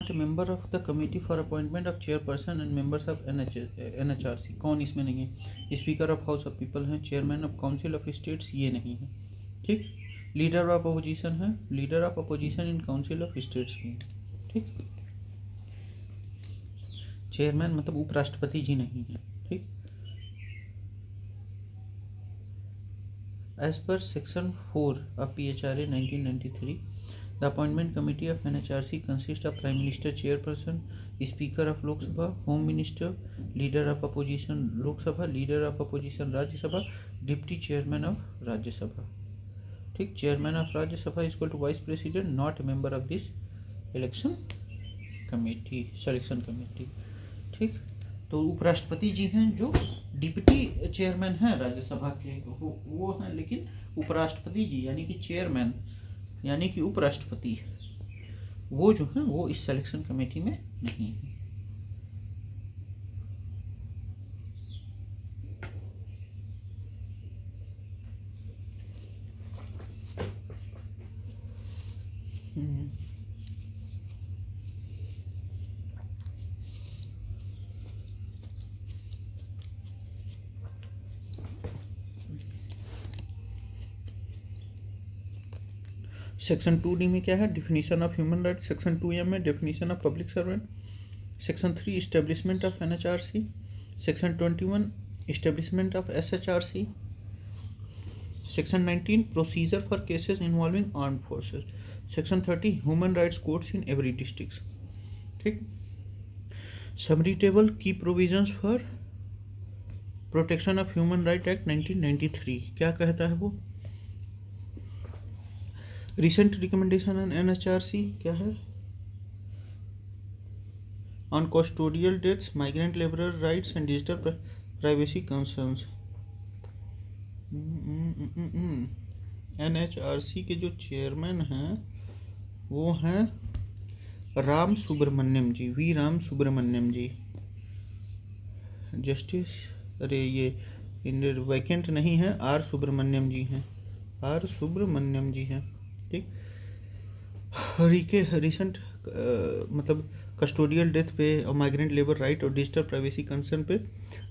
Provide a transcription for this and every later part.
Not member of the committee for appointment of chairperson and members of NHRC। कौन इसमें नहीं है? Speaker of house of people हैं, chairman of council of states ये नहीं है, ठीक। लीडर ऑफ अपोजिशन है, leader of opposition in council of states भी है, ठीक। चेयरमैन मतलब उपराष्ट्रपति जी नहीं है, ठीक। As per section 4 of PHRA 1993, the appointment committee of NHRC consist of prime minister, chairperson, speaker of Lok Sabha, home minister, leader of opposition Lok Sabha, leader of opposition Rajya Sabha, deputy chairman of Rajya Sabha, ठीक। Chairman of Rajya Sabha equal to vice president, not member of this election committee, selection committee, ठीक। तो उपराष्ट्रपति जी हैं जो deputy chairman हैं राज्यसभा के, वो हैं, लेकिन उपराष्ट्रपति जी यानी कि चेयरमैन यानी कि उपराष्ट्रपति वो जो हैं वो इस सिलेक्शन कमेटी में नहीं है। सेक्शन 2D में क्या है? Definition of human right. Section 2M में definition of public servant. Section 3 establishment of NHRC। Section 21 establishment of SHRC। Section 19 procedure for cases involving armed forces. Section 30 human rights courts in every district, ठीक। Summary table की provisions for protection of human right act 1993 क्या कहता है वो? Recent recommendation on NHRC क्या है? On custodial deaths, migrant labourer rights and digital privacy concerns. NHRC के जो चेयरमैन हैं वो हैं राम सुब्रमण्यम जी, वी राम सुब्रमण्यम जी। जस्टिस अरे ये वैकेंट नहीं है, आर सुब्रमण्यम जी हैं, आर सुब्रमण्यम जी हैं, ठीक। रिसेंट मतलब कस्टोडियल डेथ पे और माइग्रेंट लेबर राइट और डिजिटल प्राइवेसी कंसर्न पे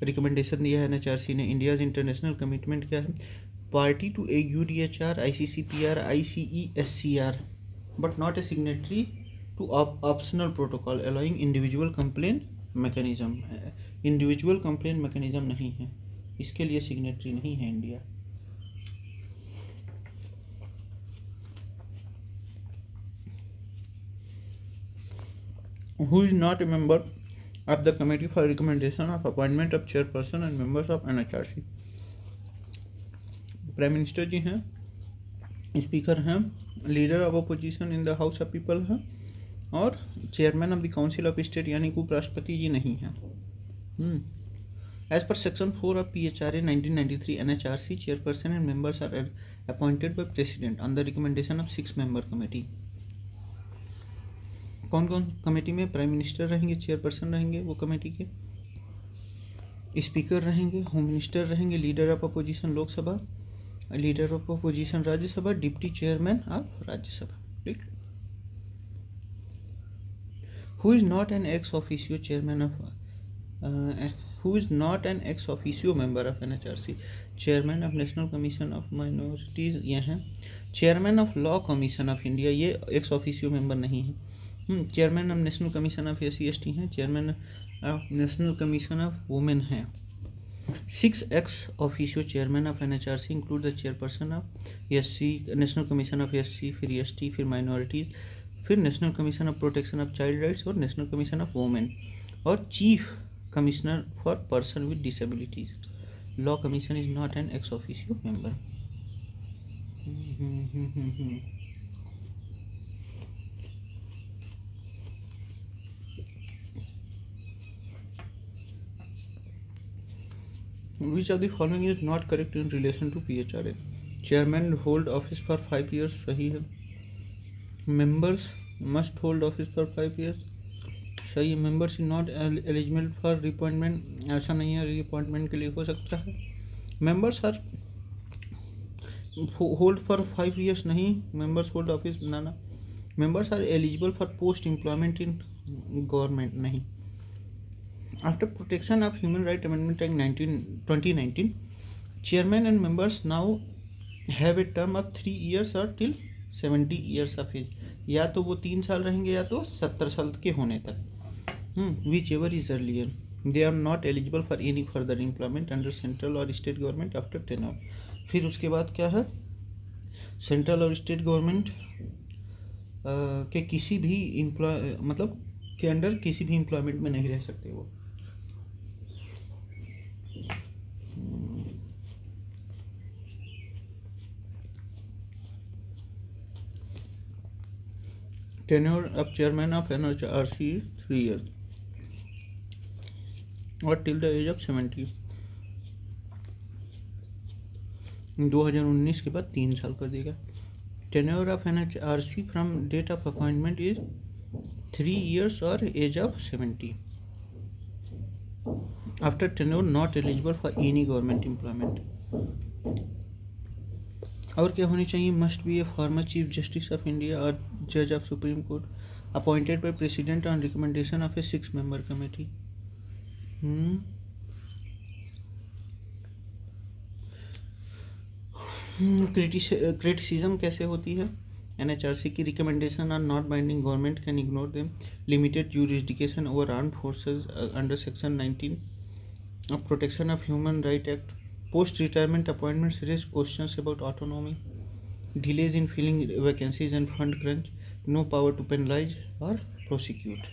रिकमेंडेशन दिया है NHRC ने। इंडियाज इंटरनेशनल कमिटमेंट क्या है? Party to AUDHR, ICCPR, ICESCR but not a signatory to optional protocol allowing individual complaint mechanism. Individual complaint mechanism नहीं है, इसके लिए सिग्नेटरी नहीं है India. Who is not a member of the committee for recommendation of appointment of chairperson and members of NHRC? Prime minister जी हैं, speaker हैं, leader of opposition in the house of people हैं और chairman of the council of state यानी कि उपराष्ट्रपति जी नहीं हैं। As per section 4 of PHRA 1993 NHRC chairperson and members are appointed by president on the recommendation of 6 member committee. कौन कौन कमेटी में? प्राइम मिनिस्टर रहेंगे, चेयरपर्सन रहेंगे वो कमेटी के, स्पीकर रहेंगे, होम मिनिस्टर रहेंगे, leader of opposition Lok Sabha, leader of opposition Rajya Sabha, deputy chairman of Rajya Sabha, ठीक। Who is not an ex officio chairman of who is not an ex officio member of NHRC? Chairman of national commission of minorities ये हैं। Chairman of law commission of India ये ex officio member नहीं है। Chairman of national commission of SC/ST हैं, chairman of national commission of women हैं। 6 x officio chairman of NHRC include the chairperson of SC, national commission of SC, फिर ST, फिर minorities, फिर national commission of protection of child rights और national commission of women और chief commissioner for person with disabilities. Law commission is not an ex officio member. Which of the following is not correct in relation to PHRA? Chairman hold office for 5 years सही है। Members must hold office for 5 years सही है। Members is not eligible for reappointment ऐसा नहीं है, reappointment के लिए हो सकता है। Members are hold for 5 years नहीं, members hold office ना। Members are eligible for post employment in government नहीं। After protection of human right amendment act 2019, chairman and members now have a term of 3 years और till 70 years of age. या तो वो 3 साल रहेंगे या तो 70 साल के होने तक। Whichever is earlier, they are not eligible for any further employment under central और स्टेट गवर्नमेंट आफ्टर टेन्योर। फिर उसके बाद क्या है, सेंट्रल और स्टेट गवर्नमेंट के किसी भी मतलब के अंडर किसी भी एम्प्लॉयमेंट में नहीं रह सकते वो। Tenure of chairman of NHRC 3 years और टिल द एज ऑफ 70। 2019 के बाद 3 साल कर देगा। Tenure of NHRC from date of appointment is 3 years और age of 70। After tenure not eligible for any government employment. और क्या होनी चाहिए, must be a former chief justice of India और जज of supreme court appointed by president on recommendation of A 6-member committee. Criticism कैसे होती है, NHRC की recommendation are not binding, government can ignore them, limited jurisdiction over armed forces under section 19 of protection of human right act, post retirement appointments raise questions about autonomy, delays in filling vacancies and fund crunch, no power to penalize or prosecute।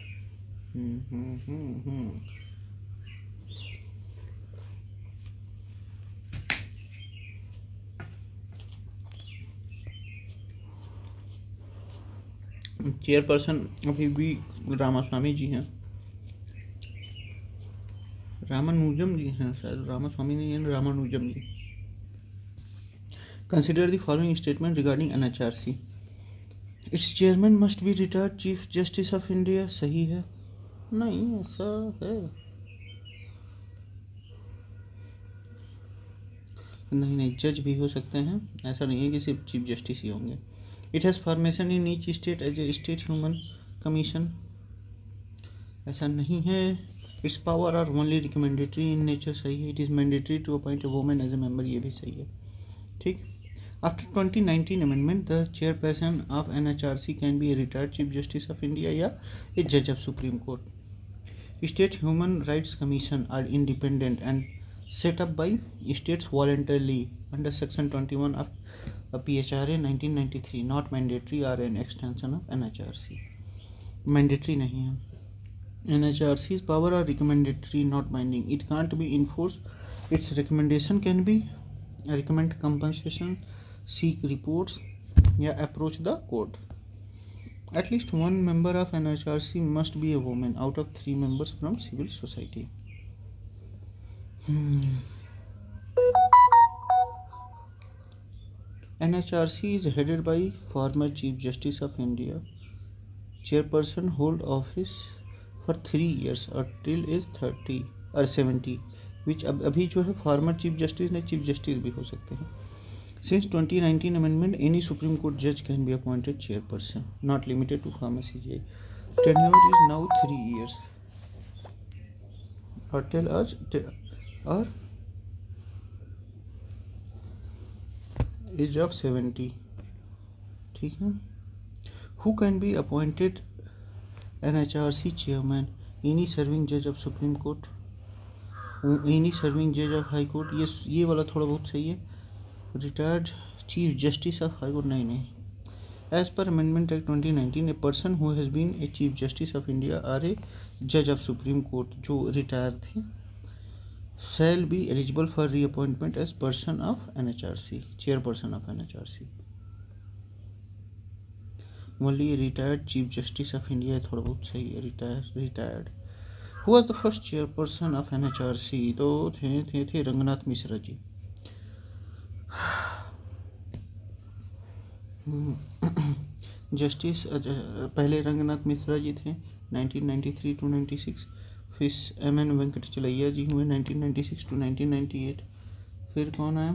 Chairperson अभी भी रामास्वामी जी हैं, रामानुजम जी हैं, शायद रामास्वामी नहीं है, Ramanujam ji. Consider the following statement regarding NHRC. Its chairman must be retired chief justice of India. सही है? नहीं, ऐसा है नहीं, जज भी हो सकते हैं, ऐसा नहीं है कि सिर्फ चीफ जस्टिस ही होंगे। It has formation in each state as a state human commission. ऐसा नहीं है। Its power are only recommendatory in nature. सही है। It is mandatory to appoint a women as a member. ये भी सही है। ठीक। After 2019 amendment the chairperson of NHRC can be a retired chief justice of India या a जज of supreme court. State human rights commission are independent and set up by states voluntarily under section 21 of PHRA 1993, not mandatory or an extension of NHRC। mandatory नहीं है। NHRC's power are recommendatory, not binding. It can't be enforced. Its recommendation can be recommend compensation, seek reports या approach the court. At least one member of NHRC must be a woman out of 3 members from civil society। NHRC is headed by former Chief Justice of India. Chairperson hold office for 3 years or till is 30 or 70, which अभी जो है former Chief Justice ने Chief Justice भी हो सकते हैं। Since 2019 amendment, any Supreme Court judge can be appointed chairperson, not limited to former CJI. Tenure is now 3 years or till us or as of 70। ठीक है। Who can be appointed NHRC chairman? Any serving जज of supreme court, any serving जज of high court. ये वाला थोड़ा बहुत सही है। Retired chief justice of high court नहीं। As per amendment act 2019 a person who has been a chief justice of India R A जज ऑफ सुप्रीम कोर्ट जो रिटायर थे shall be eligible for reappointment as person of NHRC, chairperson of NHRC। only retired chief justice of India थोड़ा बहुत सही है। retired who was the first chairperson of NHRC? तो थे Ranganath Mishra ji. Justice पहले रंगनाथ मिश्रा जी थे 1993 to 96। फिर MN वेंकटचलैया जी हुए 1996 to 1998। फिर कौन आया?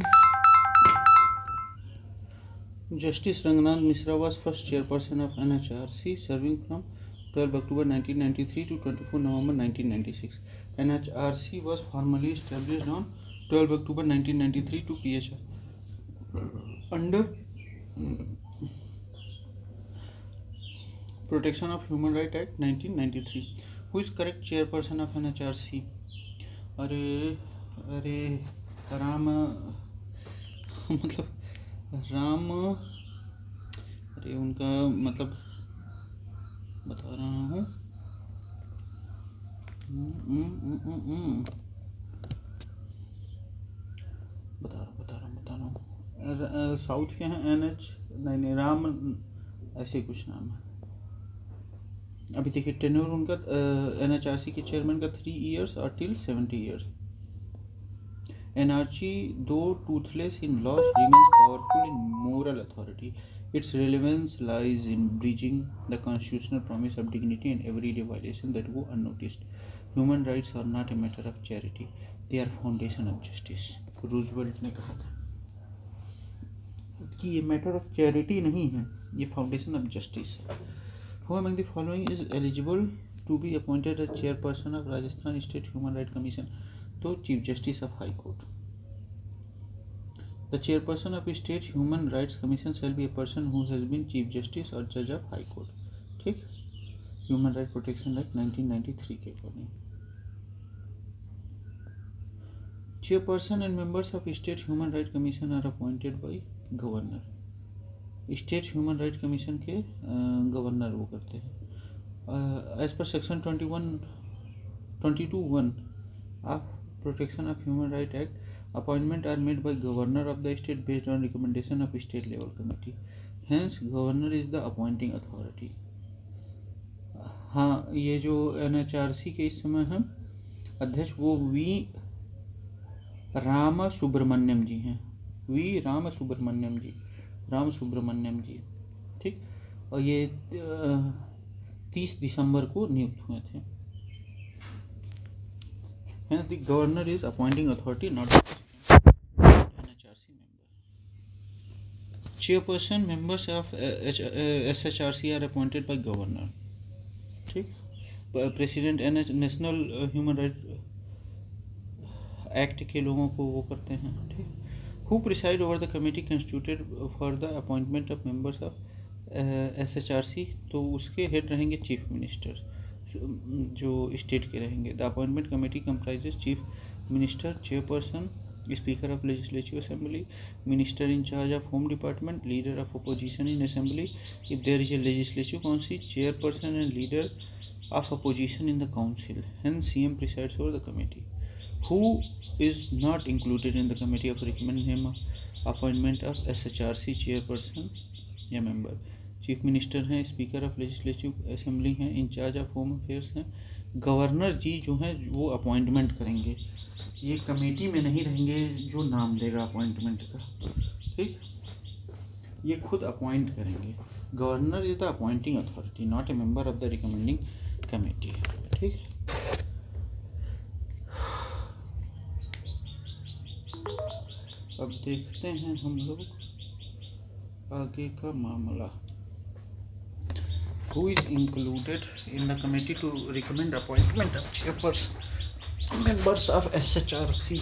Justice Ranganath Mishra was first chairperson of NHRC serving from 12 October 1993 to 24 November 1996. NHRC was formally established on 12 October 1993 to PHR under Protection of Human Rights Act 1993. Who is correct chairperson of NHRC? अरे राम मतलब राम, अरे उनका मतलब बता रहा हूँ, बता रहा हूँ। साउथ के हैं NH, नहीं राम ऐसे कुछ नाम है। अभी देखिए टेन्योर उनका NHRC के चेयरमैन का 3 years और till 70 years। NRC, though toothless in laws, remains powerful in moral authority. Its relevance lies in breaching the constitutional promise of dignity and everyday violation that go unnoticed. Human rights are not a matter of charity; they are foundation of justice. Roosevelt ने कहा था कि ये matter of charity नहीं है, ये foundation of justice है। Who among the following is eligible to be appointed as chairperson of Rajasthan State Human Rights Commission? तो chief justice of high court. The chairperson of State Human Rights Commission shall be a person who has been chief justice or judge of high court। ठीक, human right protection act 1993 के according. Chairperson and members of State Human Rights Commission are appointed by governor। State human right commission के governor वो करते हैं। As per section 22(1) of protection of human right act, appointment are made by governor of the state based on recommendation of state level committee. Hence governor is the appointing authority. हाँ, ये जो NHRC के इस समय हैं अध्यक्ष वो we Ram Subramaniam जी हैं। राम सुब्रमण्यम जी, ठीक। और ये 30 दिसंबर को नियुक्त हुए थे। Hence the governor is appointing authority, not NHRC member. Chairperson, members of SHRC are appointed by governor, ठीक। President national human right act के लोगों को वो करते हैं, ठीक। Who preside over the committee constituted for the appointment of members of SHRC? तो उसके हेड रहेंगे चीफ मिनिस्टर, जो स्टेट के रहेंगे। The appointment committee comprises chief minister, chairperson, speaker of legislative assembly, minister in charge of home department, leader of opposition in assembly if there is a legislative council, chairperson and leader of opposition in the council. Hence CM presides over the committee. Who is not included in the committee of recommendation appointment of SHRC chairperson या member? Chief minister हैं, speaker of legislative assembly हैं, in charge of home affairs हैं। Governor जी जो हैं वो appointment करेंगे, ये committee में नहीं रहेंगे जो नाम देगा अपॉइंटमेंट का, ठीक। ये खुद अपॉइंट करेंगे। Governor is the appointing authority, not a member of the recommending committee, ठीक। अब देखते हैं हम लोग आगे का मामला। Who is included in the committee to recommend appointment of chairperson members of SHRC?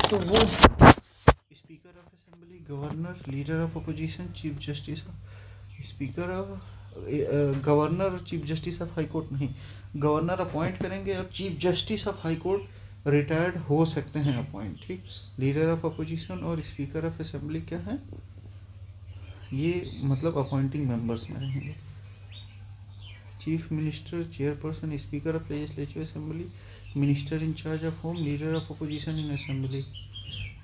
तो वो speaker of assembly, governor, leader of opposition, chief justice, speaker of governor और chief justice of high court नहीं, governor appoint करेंगे और chief justice of high court retired हो सकते हैं appoint, ठीक। लीडर ऑफ अपोजिशन और स्पीकर ऑफ असेंबली क्या है, ये मतलब अपॉइंटिंग मेंबर्स में रहेंगे। Chief minister, chairperson, speaker of legislative assembly, minister in charge of home, leader of opposition in assembly.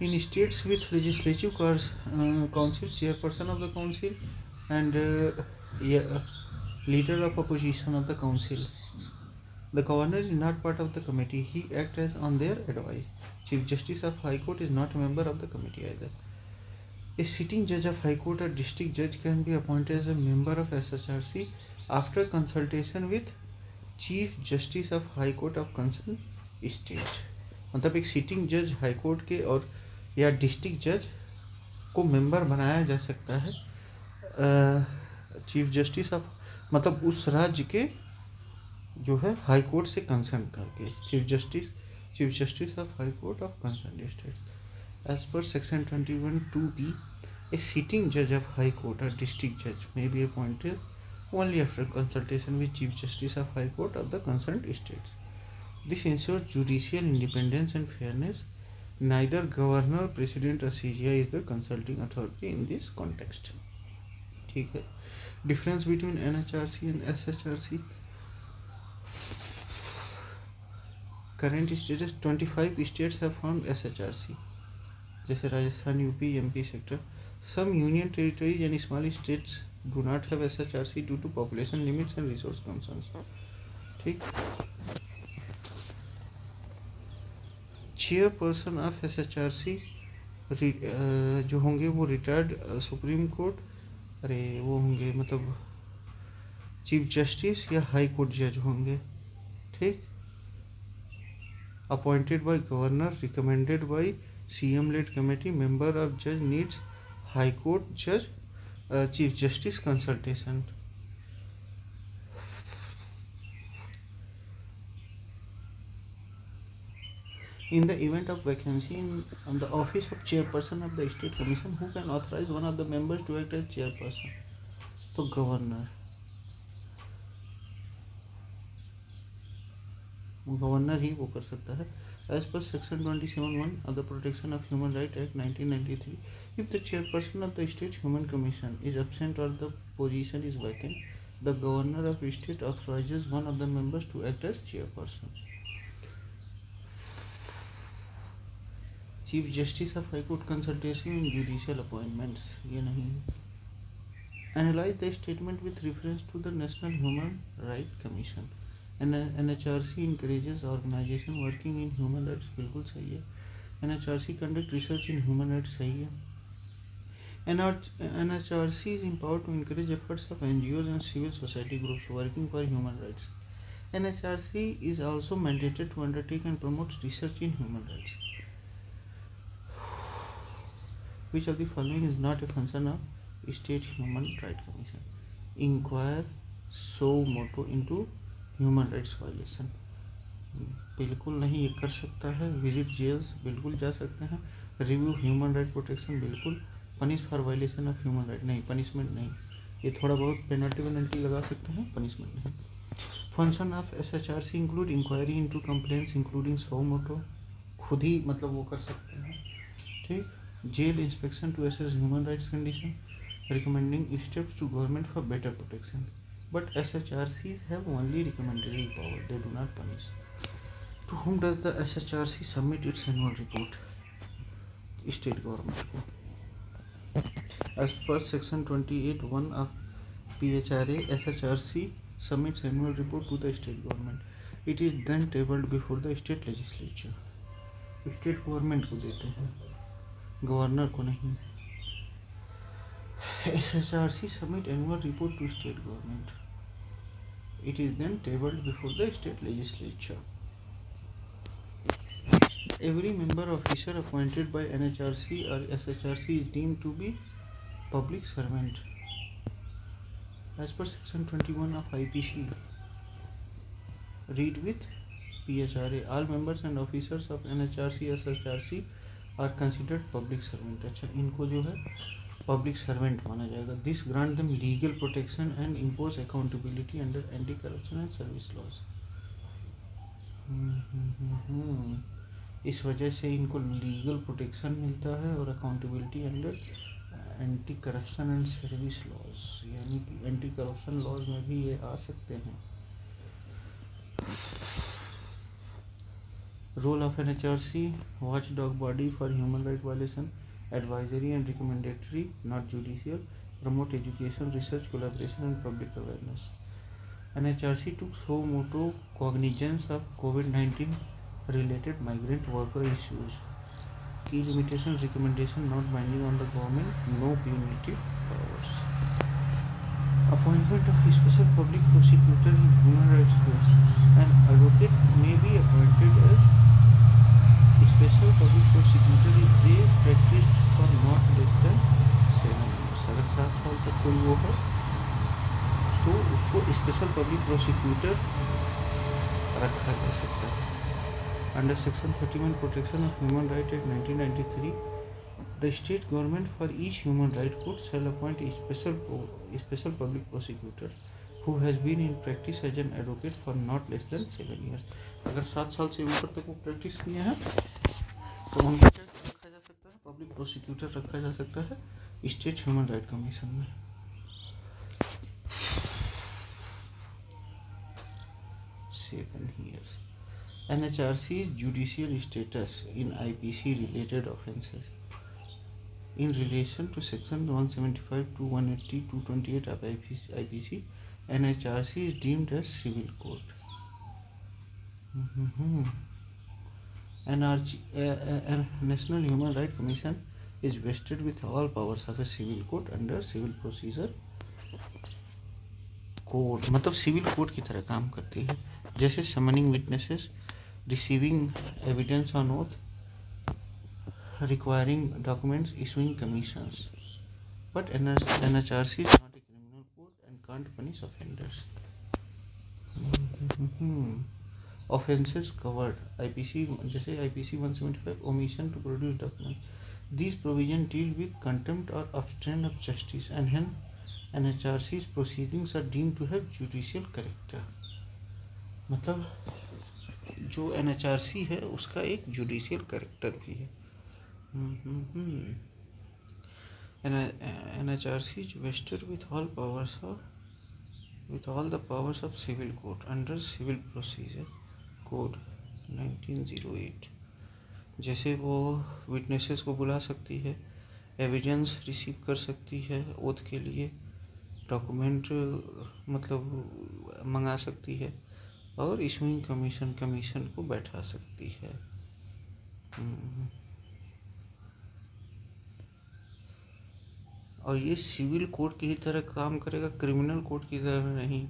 In states with legislative council, chairperson of the council and leader of opposition of the council. The governor is not part of the committee. He acts as on their advice. Chief Justice of High Court is not a member of the committee either. A sitting judge of High Court or district judge can be appointed as a member of SHRC after consultation with Chief Justice of High Court of concerned state. मतलब एक sitting जज high court के और या district जज को member बनाया जा सकता है चीफ जस्टिस ऑफ, मतलब उस राज्य के जो है हाई कोर्ट से कंसर्न करके, chief justice of high court of concern state. As per section 21(2)(b), a sitting judge of high court or district judge may be appointed only after consultation with chief justice of high court of the concerned states. This ensures judicial independence and fairness. Neither governor, president or CJI is the consulting authority in this context. ठीक है। Difference between NHRC and SHRC. Current status: 25 states have formed SHRC, जैसे Rajasthan, UP, MP sector. Some union territories and small states do not have SHRC due to population limits and resource concerns. ठीक। Chairperson of SHRC जो होंगे वो retired supreme court वो होंगे, मतलब chief justice या high court जज होंगे। ठीक। Appointed by governor, recommended by CM lead committee, member of जज नीड्स हाई कोर्ट जज chief justice consultation. In the event of vacancy in the office of chairperson of the state commission, who can authorize one of the members to act as chairperson? तो governor ही वो कर सकता है। As per section 27(1) of the Protection of Human Rights Act 1993, if the chairperson of the state human commission is absent or the position is vacant, the governor of state authorizes one of the members to act as chairperson. Chief justice of high court consultation in judicial appointments, ये नहीं। Analyse the statement with reference to the national human right commission. NHRC encourages organization working in human rights, बिल्कुल सही है। NHRC conduct research in human rights, सही है। NHRC is empowered to encourage efforts of NGOs and civil society groups working for human rights. NHRC is also mandated to undertake and promote research in human rights. Which of the following is not a function of State Human Rights Commission? Inquire suo motu into human rights violation, बिल्कुल नहीं ये कर सकता है। Visit gels, बिल्कुल जा सकते हैं। रिव्यू ह्यूमन राइट प्रोटेक्शन, बिल्कुल। Punish for violation of human right, नहीं, पनिशमेंट नहीं। ये थोड़ा बहुत पेनल्टी लगा सकते हैं, पनिशमेंट नहीं। Function of SHRC include inquiry into complaints including suo motu, खुद ही मतलब वो कर सकते हैं। ठीक। Jail inspection to assess human rights condition, recommending steps to government for better protection. But SHRCs have only recommendatory power, they do not punish. To whom does the SHRC submit its annual report? State government को। As per section 28(1) of PHRA, SHRC submits annual report to the state government. It is then tabled before the state legislature. State government को देते हैं, governor को नहीं। SHRC submit annual report to state government. It is then tabled before the state legislature. Every member officer appointed by NHRC or SHRC is deemed to be public servant. As per section 21 of IPC, read with PHRA, all members and officers of NHRC SHRC are considered public servant. अच्छा, इनको जो है public servant माना जाएगा। This grant them legal protection and impose accountability under anti corruption and service laws. इस वजह से इनको लीगल प्रोटेक्शन मिलता है और accountability under anti corruption and service laws, यानी कि एंटी करप्शन लॉज में भी ये आ सकते हैं। Role of NHRC, watchdog body for human right violation, advisory and recommendatory, not judicial, promote education, research, collaboration and public awareness. NHRC took suo motu cognizance of COVID-19 related migrant worker issues. Key limitations, recommendation not binding on the government, no punitive powers. Appointment of special public prosecutor in human rights case. An advocate may be appointed as special public prosecutor if they practiced for not less than 7 years. अगर 7 साल तक कोई वो है तो उसको special public prosecutor रखा जा सकता है। Under section 31 protection of human right act 1993, the state government for each human right court shall appoint special public prosecutor who has been in practice as an advocate for not less than 7 years। अगर 7 साल से ऊपर तक वो practice किए हैं तो उनको क्या रखा जा सकता है, पब्लिक प्रोसिक्यूटर रखा जा सकता है स्टेट ह्यूमन राइट कमीशन में। 7 years। NHRC's judicial status in IPC related offences in relation to section 175 to 180 to 228 of IPC, NHRC is deemed as civil court। National Human Rights Commission is vested with all powers of a civil court under Civil Procedure Code। मतलब civil court की तरह काम करती है, जैसे summoning witnesses, receiving evidence on oath, requiring documents, issuing commissions. But NHRC is not a criminal court and can't punish offenders। Offences covered IPC, जैसे IPC 175 omission to produce documents, these provisions deal with contempt or obstruction of justice and hence NHRC's proceedings are deemed to have judicial character। मतलब जो NHRC है उसका एक judicial character भी है। NHRC is vested with all the powers of civil court under Civil Procedure Code 1908। जैसे वो witnesses को बुला सकती है, एविडेंस रिसीव कर सकती है ओथ के लिए, डॉक्यूमेंट मतलब मंगा सकती है, और इशूइंग कमीशन को बैठा सकती है। और ये सिविल कोर्ट की ही तरह काम करेगा, क्रिमिनल कोर्ट की तरह नहीं।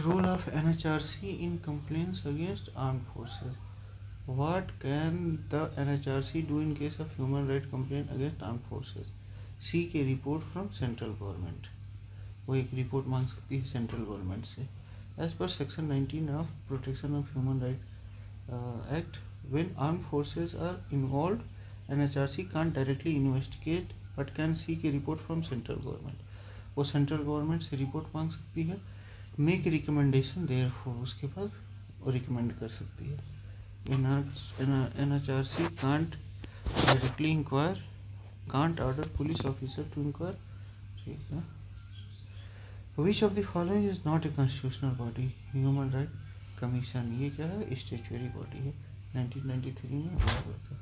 Role of NHRC in complaints against armed forces। What can the NHRC do in case of human rights complaint against armed forces? Seek a report from central government। वो एक report मांग सकती है central government से। As per section 19 of Protection of Human Rights Act, when armed forces are involved, NHRC can't directly investigate but can seek a report from central government। वो central government से report मांग सकती है, make recommendation therefore, उसके बाद वो recommend कर सकती है। NHRC can't directly inquire, can't order police officer to inquire। ठीक है। Which of the following is not a constitutional body? Human Rights Commission, ये क्या है, स्टैट्यूटरी बॉडी है, 1993 में हुआ था।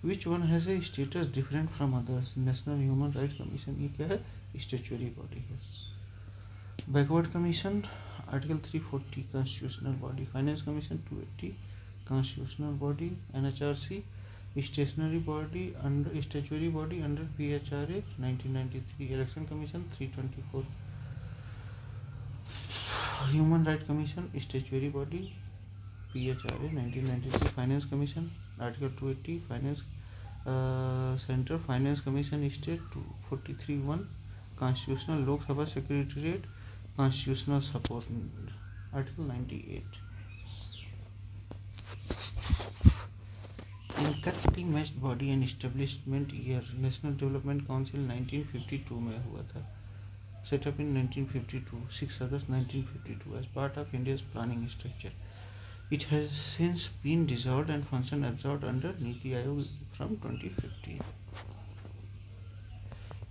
Which one has a status different from others? National Human Rights Commission, ये क्या है, स्टैट्यूटरी बॉडी है। Backward commission article 340 constitutional body. Finance commission 280 constitutional body. NHRC stationery body under statutory body under PHRA 1993। Election commission 324। Human right commission statutory body PHRA 1993। Finance commission article 280 finance centre finance commission state 243(1) constitutional Lok Sabha secretariat constitutional support article 98। Incorrectly matched body and establishment year. National development council 1952 में हुआ था, setup in 1952, 6 August 1952 as part of India's planning structure. It has since been dissolved and function absorbed under NITI Aayog from 2015।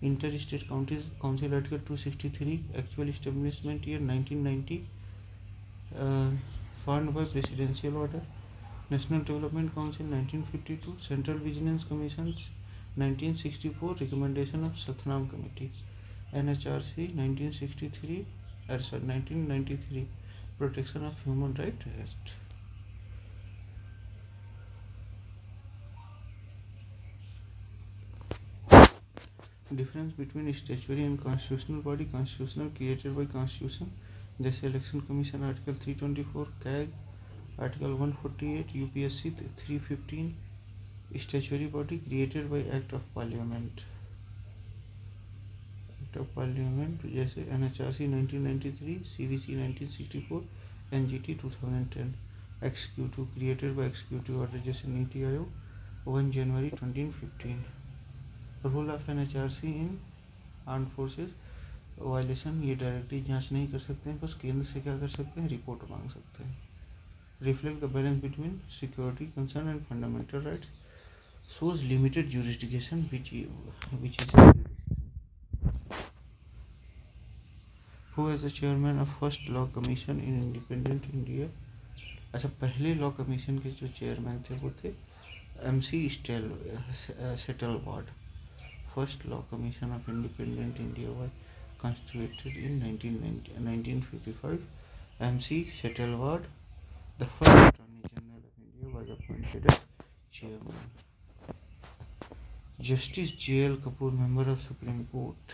Inter state council article 263 actual establishment year 1990 formed by presidential order. National development council 1952 central vigilance commission 1964 recommendation of Satnam committee. NHRC 1993 protection of human right act. Difference between statutory and constitutional body. Constitutional created by constitution, जैसे election commission article 324, CAG article 148, UPSC 315। Statutory body created by act of parliament. Act of parliament जैसे NHRC 1993, CVC 1964, NGT 2010, executive created by executive order जैसे नीति आयोग 1 जनवरी 2015, rule of NHRC in armed forces violation, ये directly जांच नहीं कर सकते हैं, बस केंद्र से क्या कर सकते हैं, रिपोर्ट मांग सकते हैं। Reflect the balance between security concern and fundamental rights, shows limited jurisdiction which is who is the chairman of first law commission in independent India। अच्छा, पहले लॉ कमीशन के जो चेयरमैन थे वो थे MC Setalvad. First law commission of independent India was constituted in 1955। MC Setalvad, the first attorney general of India, was appointed as chairman। Justice J.L. Kapoor, member of Supreme Court।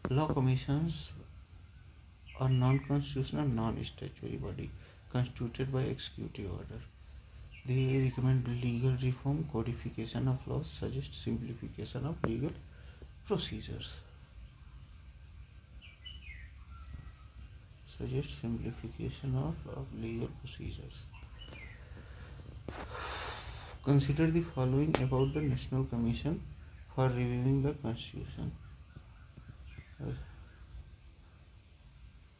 Law commissions are non-constitutional, non-statutory body constituted by executive order। They recommend legal reform, codification of laws, suggest simplification of legal procedures। Legal procedures। Consider the following about the National Commission for Reviewing the Constitution।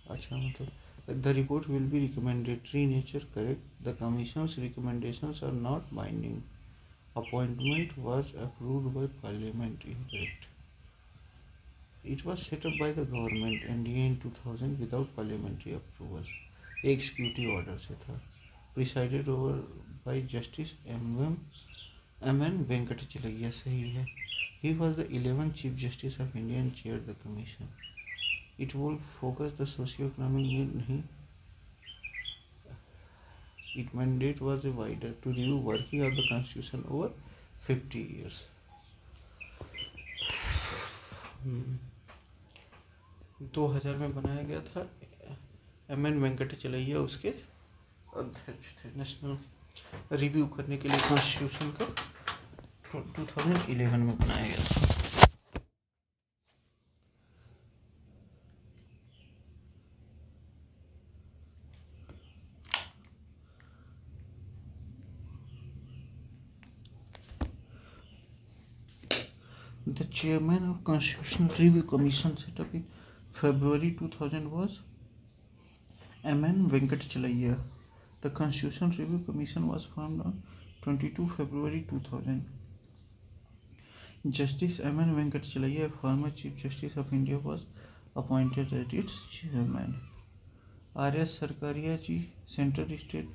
अच्छा, मतलब the report will be recommendatory in nature, correct? The Commission's recommendations are not binding। Appointment was approved by Parliament, incorrect। It was set up by the government NDA in 2000 without parliamentary approval। executive order से था। Presided over by Justice M.N. Venkatachalaya, सही है। He was the 11th Chief Justice of India and chaired the commission। It will focus the socio-economic need, नहीं। Its mandate was wider, to review working of the constitution over 50 years। 2000 में बनाया गया था। M.N. Venkatachaliah उसके अध्यक्ष थे। National review करने के लिए कॉन्स्टिट्यूशन का 2011 में बनाया गया था। The chairman of Constitutional Review Commission set up in February 2000 was M.N. Venkatachalaya। The Constitutional Review Commission was formed on 22 February 2000। Justice M.N. Venkatachalaya, former Chief Justice of India, was appointed as its chairman। R.S. Sarkaria ji central state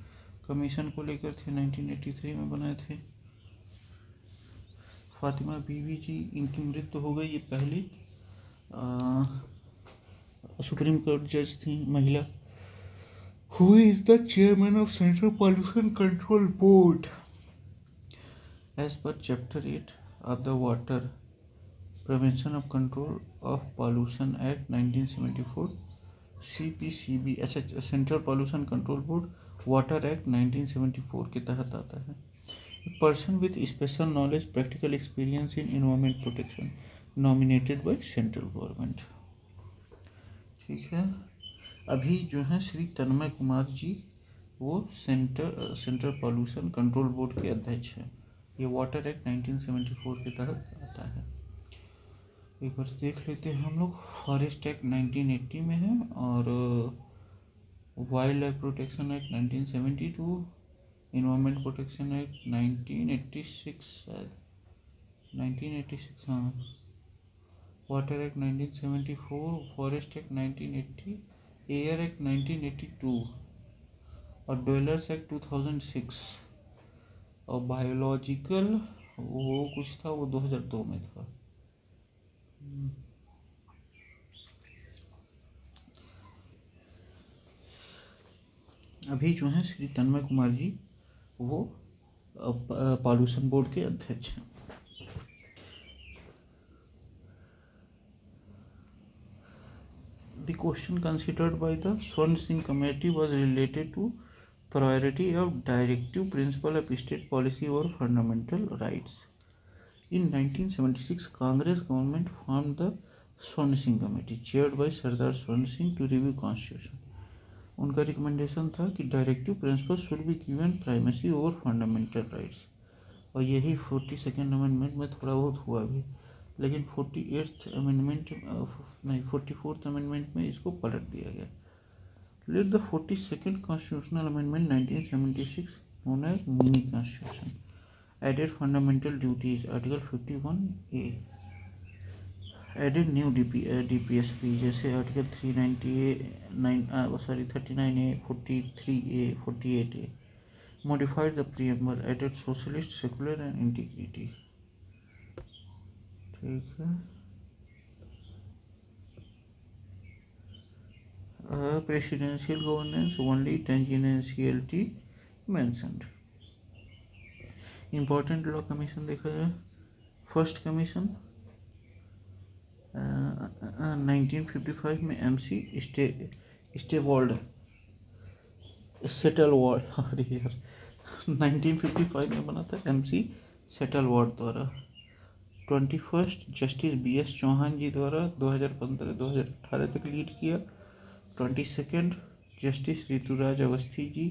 commission को लेकर थे, 1983 में बनाए थे। फातिमा बीवी जी, इनकी मृत्यु हो गई, ये पहली सुप्रीम कोर्ट जज थी महिला। Who is the chairman of Central Pollution Control Board? As per Chapter 8 of the Water Prevention of Control of Pollution Act 1974, CPCB, अच्छा, central pollution control board water act 1974 के तहत आता है। Person with special knowledge, practical experience in environment protection, nominated by central government. ठीक है। अभी जो है श्री तन्मय कुमार जी, वो सेंट्रल पॉल्यूशन कंट्रोल बोर्ड के अध्यक्ष हैं। ये वाटर एक्ट 1974 के तहत आता है। एक बार देख लेते हैं हम लोग। फॉरेस्ट एक्ट 1980 में है और wild life protection act 1972, environment protection act 1986 शायद 1986, हाँ। Water act 1974, forest act 1980, air act 1982 और ड्वेलर्स एक्ट 2006 और बायोलॉजिकल वो कुछ था, वो 2002 में था। अभी जो है श्री तन्मय कुमार जी, वो पॉल्यूशन बोर्ड के अध्यक्ष हैं। The question considered by the Swan Singh Committee was related to priority of directive principle of state policy or fundamental rights। In 1976, Congress government formed the स्वर्ण सिंह कमेटी चेयर्ड बाय सरदार स्वर्ण Singh to review constitution. उनका recommendation था कि directive principle should be given primacy over fundamental rights, और यही 42nd amendment में थोड़ा बहुत हुआ भी, लेकिन 48th अमेंडमेंट नहीं 44th अमेंडमेंट में इसको पलट दिया गया। Let the 42nd constitutional amendment 1976 known as mini constitution added fundamental duties article 51A, added new DPSP जैसे article 39A 43A 48A, modified the preamble, added socialist secular and integrity। ठीक है। Presidential governance only tangentiality mentioned। Important law commission देखा जाए, first commission 1955 में MC स्टेवॉल्ड सेटलवार्ड, अरे यार 1955 में बना था MC सेटलवार्ड द्वारा। 21 जस्टिस BS चौहान जी द्वारा 2015-2018 तक लीड किया। 22 जस्टिस ऋतुराज अवस्थी जी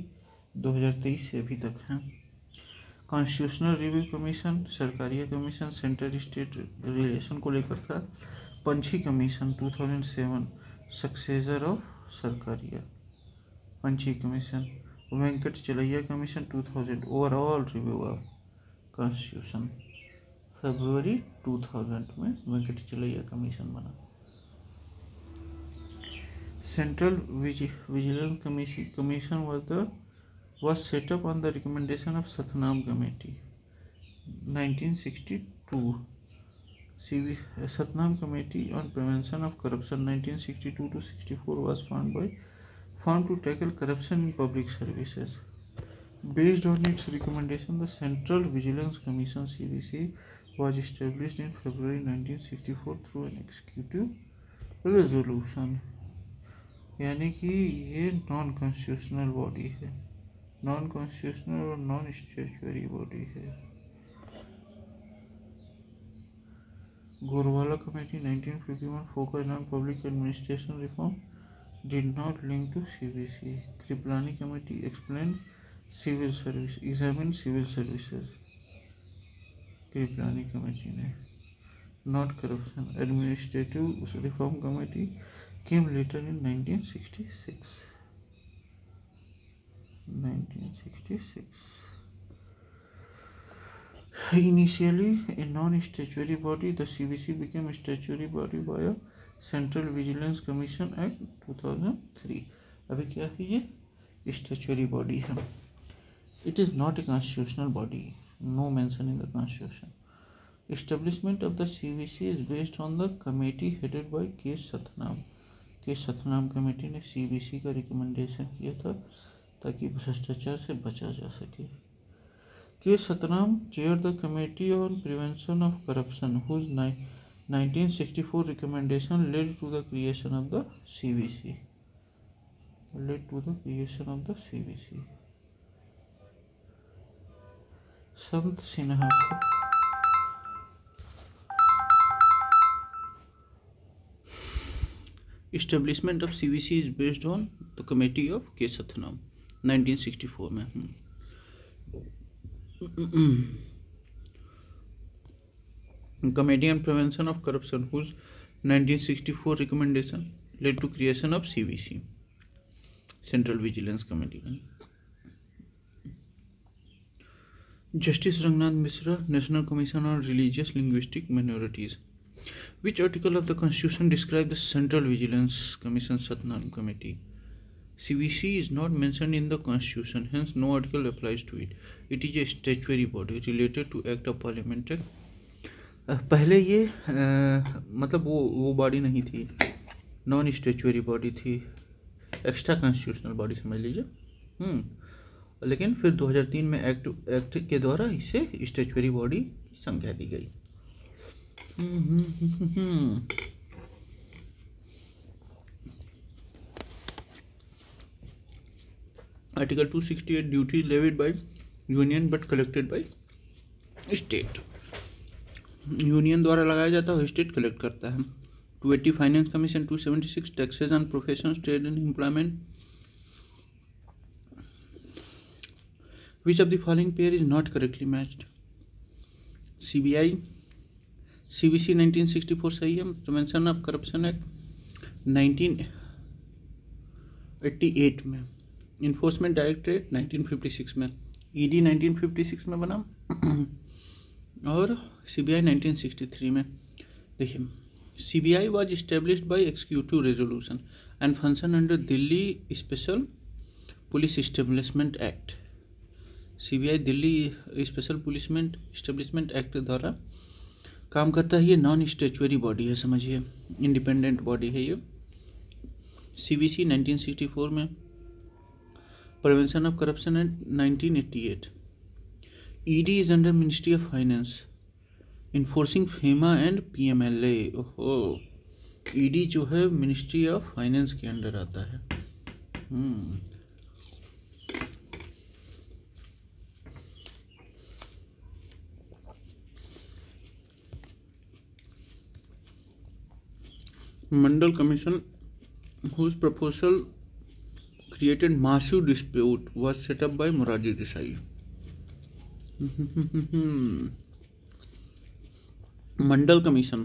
2023 से अभी तक हैं। Constitutional review commission Sarkaria commission centre state relation को लेकर था। पंछी कमीशन 2007 सक्सेसर ऑफ सरकारिया पंछी commission. Venkatachaliah commission 2000 overall review of constitution. फरवरी 2000 में वेंकट चलैया कमीशन बना। Central vigilance commission was set up on the recommendation of Satnam Committee 1962। Satnam Committee on Prevention of Corruption 1962 to 64 was formed to tackle corruption in public services. Based on its recommendation, the Central Vigilance Commission CVC was established in February 1964 through an executive resolution। यानी कि ये non constitutional body है, non constitutional और non statutory body है। Gorwala committee 1951 focused on public administration reform, did not link to CBC। Kripalani committee explain civil service, examine civil services. Kripalani committee ने not corruption. Administrative reform committee came later in 1966। Initially a non-statutory body, the CVC became a statutory body by a Central Vigilance Commission Act 2003। अभी क्या है ये? Statutory body है। It is not a constitutional body, no mention in the constitution। Establishment of the CVC is based on the committee headed by K. Satnam। K Satnam committee ने CBC का recommendation किया था ताकि भ्रष्टाचार से बचा जा सके। K Satnam chair the committee on prevention of corruption whose 1964 recommendation led to the creation of the CBC। Sant Sinha Establishment of CVC is based on the committee of K. Satnam 1964 में। Committee on Prevention of Corruption whose 1964 recommendation led to creation of CVC, Central Vigilance Committee। Justice Rangnath Mishra, National Commission on Religious Linguistic Minorities। Which article of the Constitution describes the Central Vigilance Commission Satnam Committee? CVC is not mentioned in the Constitution, hence no article applies to it. It is a statutory body related to Act of Parliament Act। पहले ये मतलब वो body नहीं थी, non statutory body थी, extra constitutional body समझ लीजिए। लेकिन फिर 2003 में एक्ट के द्वारा इसे स्टैट्यूटरी बॉडी की संज्ञा दी गई। Article 268 duties levied by union but collected by state। Union द्वारा लगाया जाता है, स्टेट कलेक्ट करता है। 280 finance commission. 276 taxes on profession, trade and employment. Which of the following pair is not correctly matched? CBI, CBC 1964 सही है। Prevention of corruption act 1988 में। Enforcement directorate 1956 में। ED 1956 में बना और CBI 1963 में। देखिए, CBI was established by executive resolution and function under Delhi special police establishment act. CBI Delhi special police establishment act द्वारा काम करता है। ये नॉन स्टेचुअरी बॉडी है, समझिए, इंडिपेंडेंट बॉडी है ये। CBC 1964 में। Prevention of corruption act 1988। ED is under ministry of finance, enforcing FEMA and PMLA। ओहो, ED जो है मिनिस्ट्री ऑफ फाइनेंस के अंडर आता है। मंडल commission whose proposal created massive dispute was set up by Morarji Desai. Mandal Commission,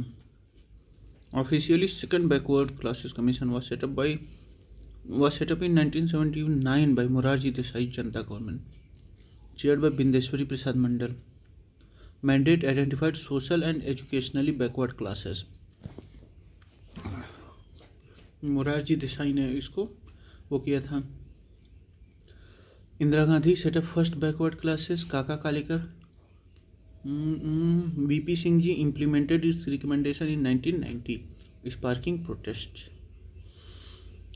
officially second backward classes commission, was set up in 1979 by Morarji Desai Janata government, chaired by Bindeswari Prasad Mandal. Mandate identified social and educationally backward classes. Morarji Desai ने इसको वो किया था। Indira Gandhi set up first backward classes, Kaka Kalelkar. VP Singh ji implemented its recommendation in 1990, sparking protest.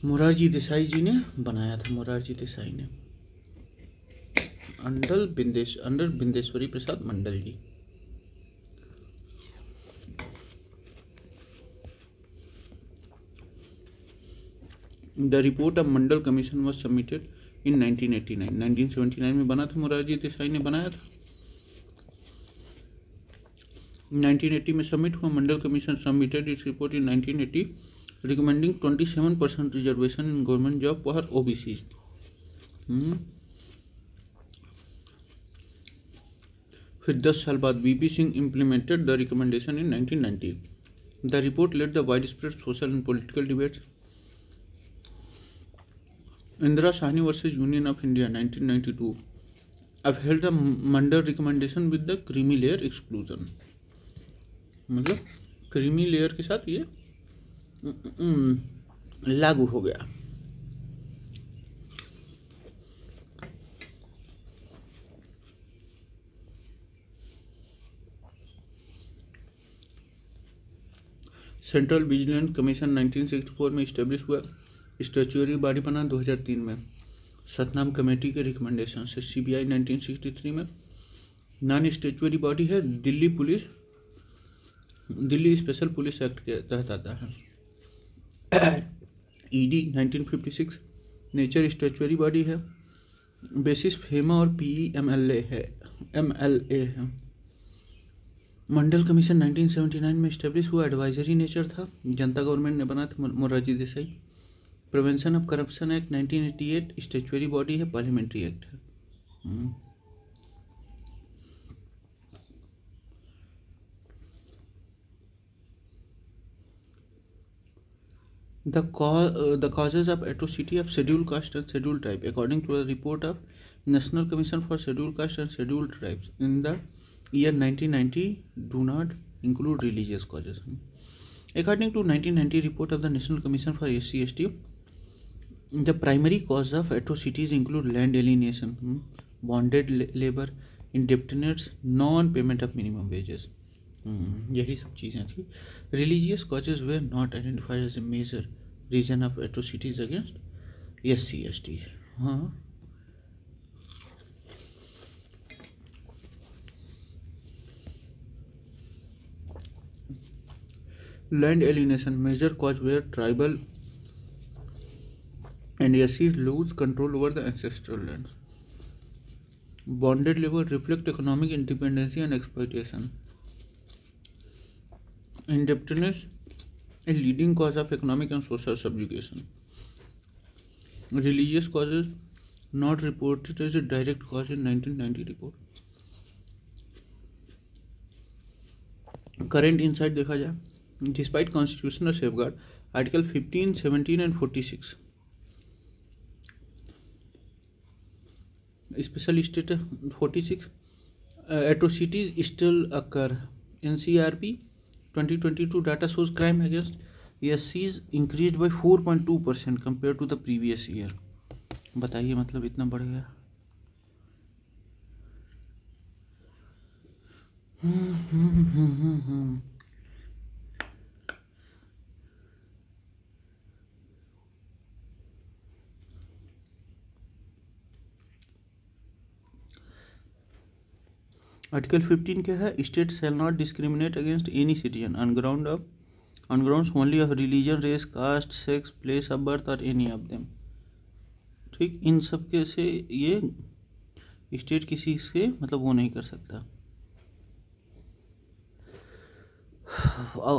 Morarji Desai ji ने बनाया था, मोरारजी देसाई ने, under Bindeshwari Prasad Mandal ji. The report of Mandal commission was submitted in 1989। 1979 में बना था, मोरारजी देसाई ने बनाया था। 1980 में सबमिट हुआ। Mandal commission submitted its report in 1980 recommending 27% reservation in government job for OBC। फिर 10 साल बाद VP Singh implemented the recommendation in 1990। The report led the widespread social and political debates. Indira Sawhney versus union of India 1992 upheld the Mandal recommendation with the creamy layer exclusion. मतलब creamy layer के साथ ये लागू हो गया। सेंट्रल विजिलेंस कमीशन 1964 में establish हुआ। Statutory body बना 2003 में सतनाम कमेटी के रिकमेंडेशन से। CBI 1963 में नॉन स्टैच्यूटरी बॉडी है, दिल्ली स्पेशल पुलिस एक्ट के तहत आता है। ED 1956 नेचर स्टैच्यूटरी बॉडी है, बेसिस फेमा और PMLA है। मंडल कमीशन 1979 में इस्टेब्लिश हुआ, एडवाइजरी नेचर था, जनता गवर्नमेंट ने बना था, Morarji Desai. Prevention of corruption act 1988 statutory body है, पार्लियामेंट्री एक्ट है। The causes of atrocity of scheduled caste and scheduled tribe according to a report of National Commission for Scheduled Caste and Scheduled Tribes in the year 1990 do not include religious causes. According to 1990 report of the National Commission for SC/ST, the primary cause of atrocities include land alienation, bonded labor, indebtedness, non-payment of minimum wages. यही सब चीज़ें थी। Religious causes were not identified as a major reason of atrocities against SC/ST. हाँ, land alienation major cause where tribal and SCs lose control over the ancestral lands. Bonded labor reflect economic independency and exploitation. Indebtedness, a leading cause of economic and social subjugation. Religious causes not reported as a direct cause in 1990 report. Current insight देखा जाए, despite constitutional safeguard, Article 15, 17 and 46 special status 46 atrocities still occur. NCRP 2022 data shows crime against SCs increased by 4.2% compared to the previous year. बताइए मतलब इतना बढ़ गया. Article 15 क्या है? State shall not discriminate against any citizen on grounds only of religion, race, caste, sex, place of birth और any of them. ठीक, इन सब के से ये स्टेट किसी से मतलब वो नहीं कर सकता.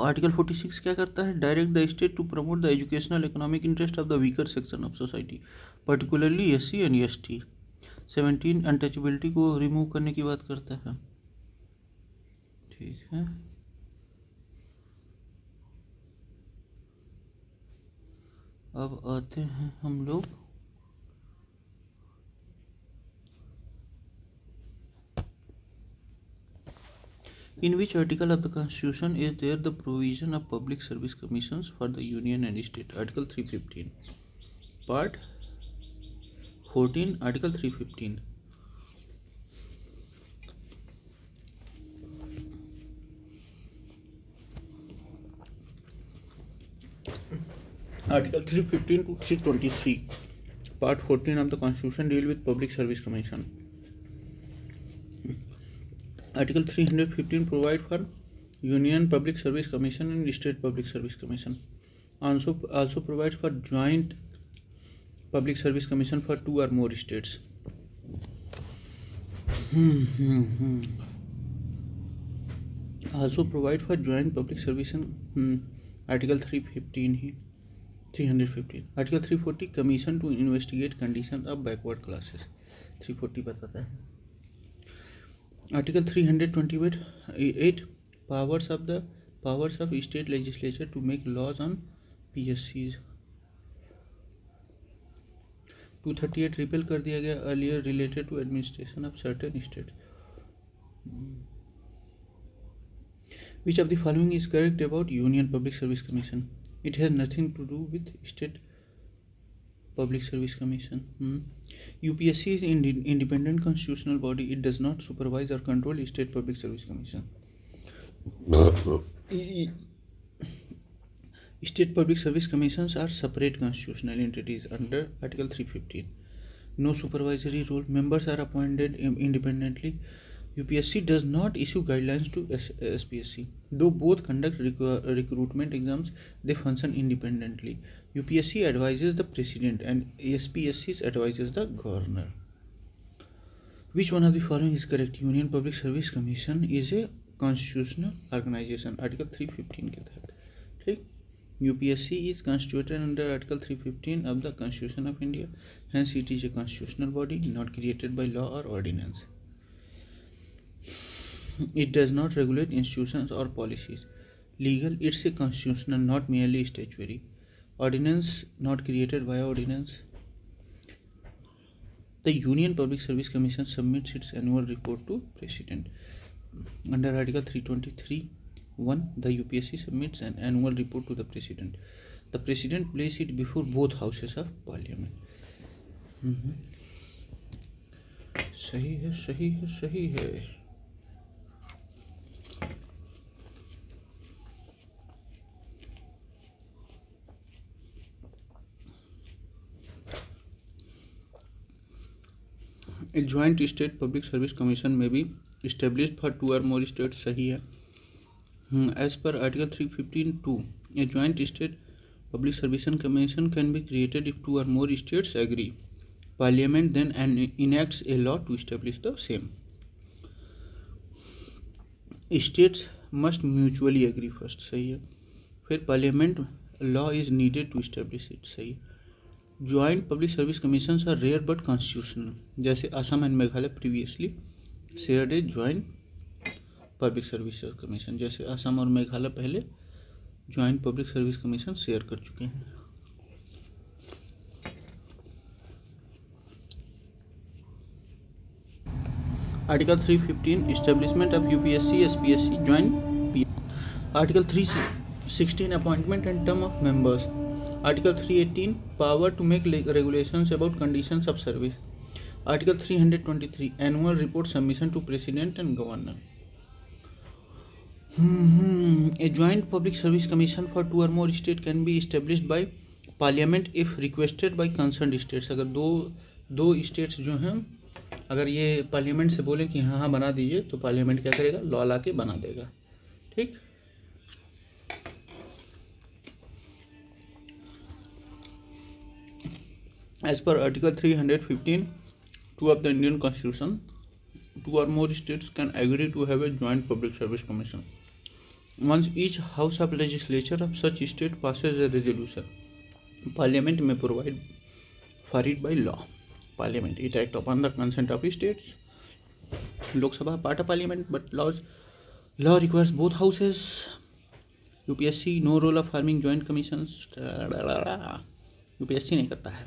आर्टिकल 46 क्या करता है? Direct the state to promote the educational economic interest of the weaker section of society, particularly SC and ST. 17 untouchability को रिमूव करने की बात करता है. ठीक है, अब आते हैं हम लोग in which article of the constitution is there the provision of public service commissions for the union and state. Article 315 part 14 article 315. Article 315 to 323 part 14 of the constitution deal with public service commission. Article 315 provide for union public service commission and state public service commission. Also provides for joint public service commission for 2 or more states. Also provide for joint public service Article 315 315. Article 340 commission to investigate conditions of backward classes. 340 बताता है. Article 328 powers of state legislature to make laws on PSCs. 238 repel कर दिया गया earlier related to administration of certain states. Which of the following is correct about Union Public Service Commission? It has nothing to do with state public service commission. UPSC is an independent constitutional body. It does not supervise or control state public service commission. State public service commissions are separate constitutional entities under Article 315. No supervisory role. Members are appointed independently. UPSC does not issue guidelines to SPSC. Though both conduct recruitment exams, they function independently. UPSC advises the president and SPSC advises the governor. Which one of the following is correct? Union Public Service Commission is a constitutional organization. Article 315 के तहत. ठीक. UPSC is constituted under Article 315 of the Constitution of India. Hence, it is a constitutional body not created by law or ordinance. It does not regulate institutions or policies. Legal, it's a constitutional, not merely statutory. Ordinance, not created by ordinance. The Union Public Service Commission submits its annual report to President. Under Article 323(1), the UPSC submits an annual report to the President. The President places it before both houses of Parliament. सही है, सही है, सही है. A joint state public service commission may be established for 2 or more states. सही है. As per Article 315(2), a joint state public service commission can be created if 2 or more states agree. Parliament then enacts a law to establish the same. States must mutually agree first, सही है। फिर parliament law is needed to establish it, सही है। Joint public service commission are rare but constitutional, जैसे Assam and Meghalaya previously shared a joint public service commission, जैसे असम और मेघालय पहले joint public service commission share कर चुके हैं। Article 315 establishment of UPSC SPSC joint. Article 316 appointment and term of members. Article 318 power to make regulations about conditions of service. Article 323 annual report submission to president and governor. A joint public service commission for 2 or more states can be established by parliament if requested by concerned states. अगर दो states जो हैं अगर ये parliament से बोले कि हाँ बना दीजिए, तो पार्लियामेंट क्या करेगा, लॉ ला के बना देगा। ठीक। As per Article 315(2) of the Indian Constitution, 2 or more states can agree to have a joint public service commission. Once each house of legislature of such state passes a resolution, Parliament may provide for it by law. Parliament it act upon the consent of states. Lok Sabha part of Parliament, but law requires both houses. UPSC no role of forming joint commissions. UPSC नहीं करता है।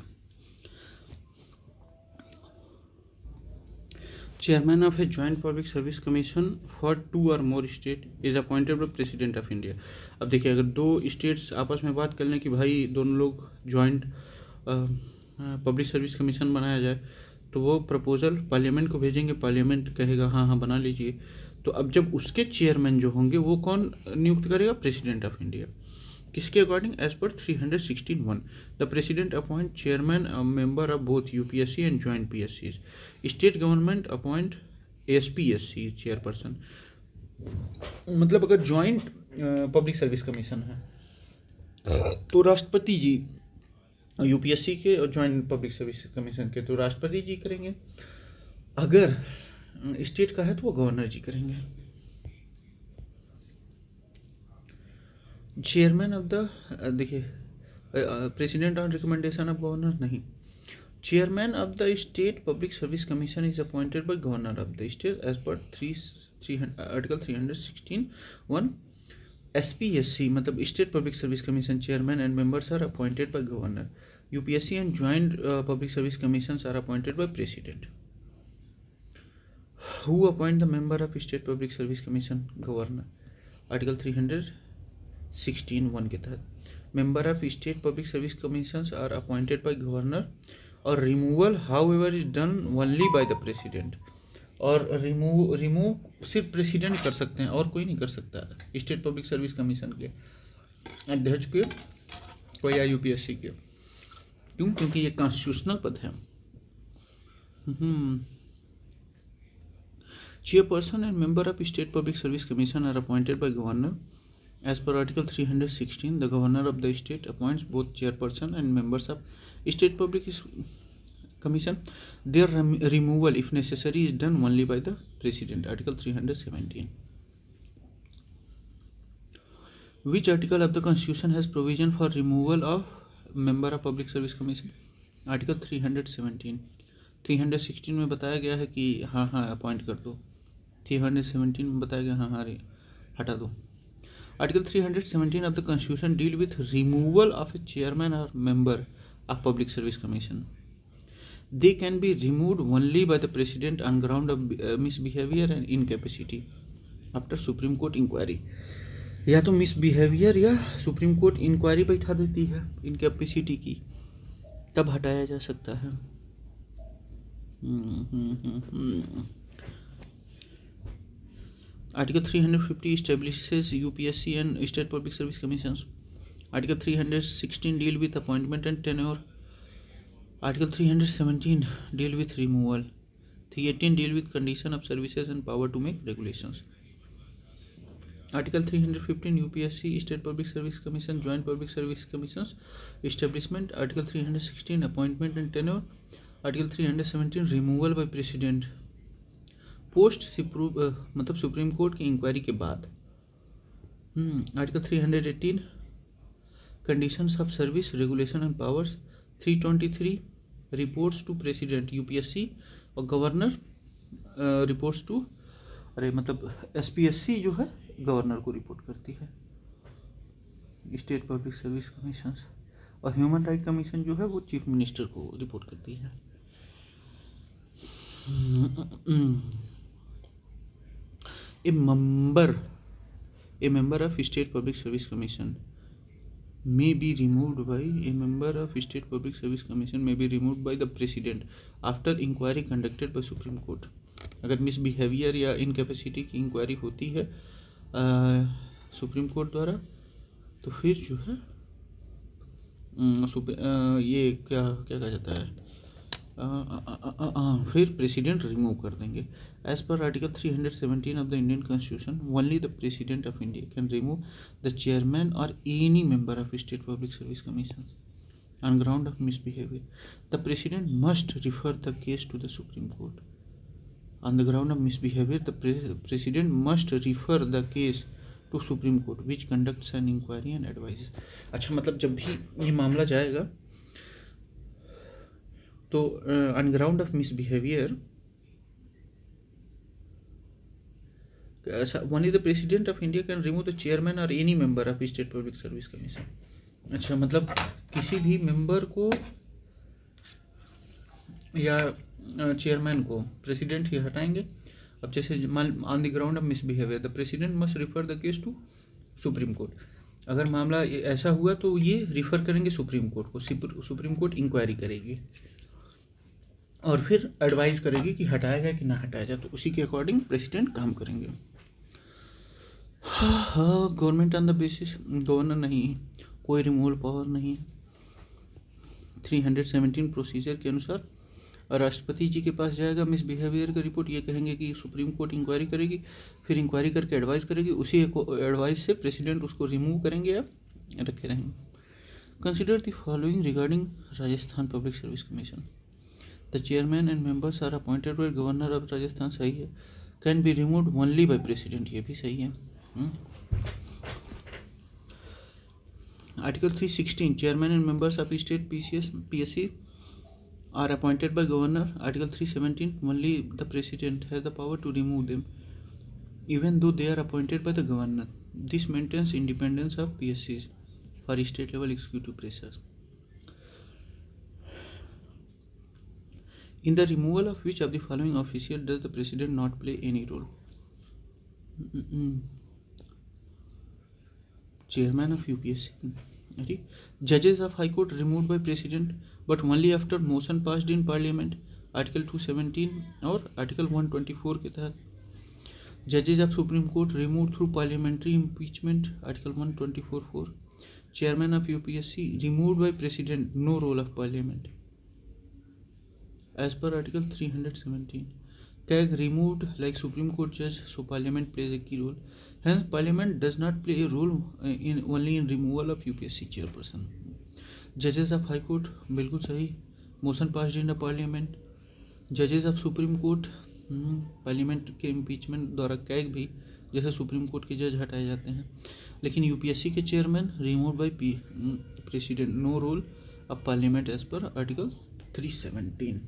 Chairman of a joint public service commission for 2 or more state is appointed by President of India. अब देखिए, अगर 2 states आपस में बात कर लें कि भाई दोनों लोग ज्वाइंट पब्लिक सर्विस कमीशन बनाया जाए, तो वो प्रपोजल पार्लियामेंट को भेजेंगे, पार्लियामेंट कहेगा हाँ बना लीजिए। तो अब जब उसके चेयरमैन जो होंगे वो कौन नियुक्त करेगा, प्रेसिडेंट ऑफ इंडिया। किसके according, as per 316(1) the president appoint chairman member of both UPSC and joint PSC. State government appoint SPSC chairperson. मतलब अगर ज्वाइंट पब्लिक सर्विस कमीशन है तो राष्ट्रपति जी, यूपीएससी के और ज्वाइंट पब्लिक सर्विस कमीशन के तो राष्ट्रपति जी करेंगे। अगर स्टेट का है तो वो गवर्नर जी करेंगे। चेयरमैन ऑफ द, देखिए president on recommendation of governor नहीं, chairman of the state public service commission is appointed by governor of the state as per article 316(1). SPSC मतलब state public service commission chairman and members are appointed by governor. UPSC and joint public service commissions are appointed by president. Who appoint the member of state public service commission, governor. Article 316(1) के तहत member of state public service commissions are appointed by governor और removal however is done only by the president. और remove सिर्फ president कर सकते हैं और कोई नहीं कर सकता स्टेट पब्लिक सर्विस कमीशन के अध्यक्ष के कोई या यूपीएससी के। क्यों? क्योंकि ये कॉन्स्टिट्यूशनल पद है। Chairperson and member of state public service commission are appointed by governor. As per Article 316, the governor of the state appoints both chairperson and members of state public commission. Their removal, if necessary, is done only by the president. Article 317. Which article of the Constitution has provision for removal of member of public service commission? Article 317. 316 में बताया गया है कि हाँ appoint कर दो। 317 में बताया गया हाँ हटा दो। Article 317 of the Constitution deal with removal of a chairman or member of public service commission. They can be removed only by the president on ground of misbehavior and incapacity after Supreme Court inquiry. या तो misbehavior या Supreme Court inquiry बैठा देती है incapacity की, तब हटाया जा सकता है। Article 350 establishes UPSC and State Public Service Commissions. Article 316 deal with appointment and tenure. Article 317 deal with removal. 318 deal with condition of services and power to make regulations. Article 315 UPSC, State Public Service Commission, Joint Public Service Commissions establishment. Article 316 appointment and tenure. Article 317 removal by President. Post मतलब supreme court की inquiry के बाद article 318 conditions of service regulation and powers, 323 reports to president UPSC, और governor reports to मतलब SPSC जो है governor को report करती है, स्टेट पब्लिक सर्विस कमीशन, और ह्यूमन राइट कमीशन जो है वो चीफ मिनिस्टर को रिपोर्ट करती है। A member of state public service commission may be removed by the president after inquiry conducted by Supreme Court। अगर मिसबिहेवियर या इनकैपेसिटी की इंक्वायरी होती है सुप्रीम कोर्ट द्वारा, तो फिर जो है ये क्या कहा जाता है, फिर प्रेसिडेंट रिमूव कर देंगे। As per article 317 of the Indian constitution, only the president of India can remove the chairman और any member of state public service commission on ground of misbehaviour. The president must refer the case to the supreme court on the ground of misbehaviour. The president must refer the case to supreme court which conducts an inquiry and advise. अच्छा, मतलब जब भी ये मामला जाएगा तो on ground of misbehaviour, only the president of India can remove the chairman और any member of state public service commission. अच्छा, मतलब किसी भी मेंबर को या चेयरमैन को प्रेसिडेंट ही हटाएंगे। अब जैसे on the ground of misbehaviour the president must refer the case to supreme court. अगर मामला ऐसा हुआ तो ये रिफ़र करेंगे सुप्रीम कोर्ट को, सुप्रीम कोर्ट इंक्वायरी करेगी और फिर एडवाइस करेगी कि हटाया जाए कि ना हटाया जाए, तो उसी के अकॉर्डिंग प्रेसिडेंट काम करेंगे। हाँ, government on the basis, governor नहीं, कोई रिमूवल पावर नहीं। 317 प्रोसीजर के अनुसार राष्ट्रपति जी के पास जाएगा मिसबिहेवियर का रिपोर्ट, ये कहेंगे कि सुप्रीम कोर्ट इंक्वायरी करेगी, फिर इंक्वायरी करके एडवाइस करेगी, उसी एडवाइस से प्रेसिडेंट उसको रिमूव करेंगे या रखे रहेंगे। Consider the following regarding Rajasthan public service commission. The chairman and members are appointed by governor of Rajasthan, सही है। Can be removed only by president, ये भी सही है। Article 316 chairman and members of state PSC are appointed by governor. Article 317 only the president has the power to remove them even though they are appointed by the governor. This maintains independence of PSCs for state level executive pressures. In the removal of which of the following official does the president not play any role? Chairman of UPSC. Judges of High Court removed by president but only after motion passed in parliament, article 217 और article 124 के तहत। Judges of Supreme Court removed through parliamentary impeachment, article 124(4). Chairman of UPSC removed by president, no role of parliament as per article 317. CAG removed like Supreme Court judge, so parliament plays a key role. Hence parliament does not play a role only in removal of UPSC chairperson. जजेस of high court बिल्कुल सही, motion passed in the parliament. जजेस of supreme court parliament के impeachment द्वारा CAG भी जैसे supreme court के जज हटाए जाते हैं, लेकिन यूपीएससी के chairman remove by president, no role of parliament as per article 317।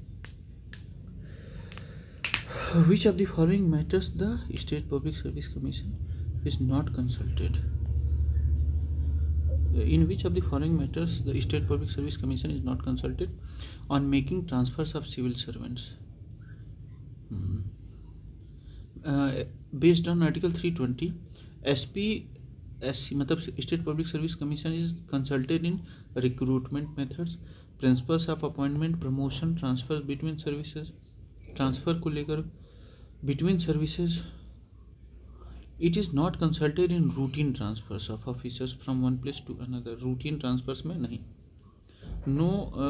Which of the following matters the state public service commission is not consulted? In which of the following matters the State Public Service Commission is not consulted on making transfers of civil servants? Based on Article 320, SPSC मतलब State Public Service Commission is consulted in recruitment methods, principles of appointment, promotion, transfers between services, transfer को लेकर between services. It is not consulted in routine transfers of officers from one place to another. Routine transfers में नहीं. No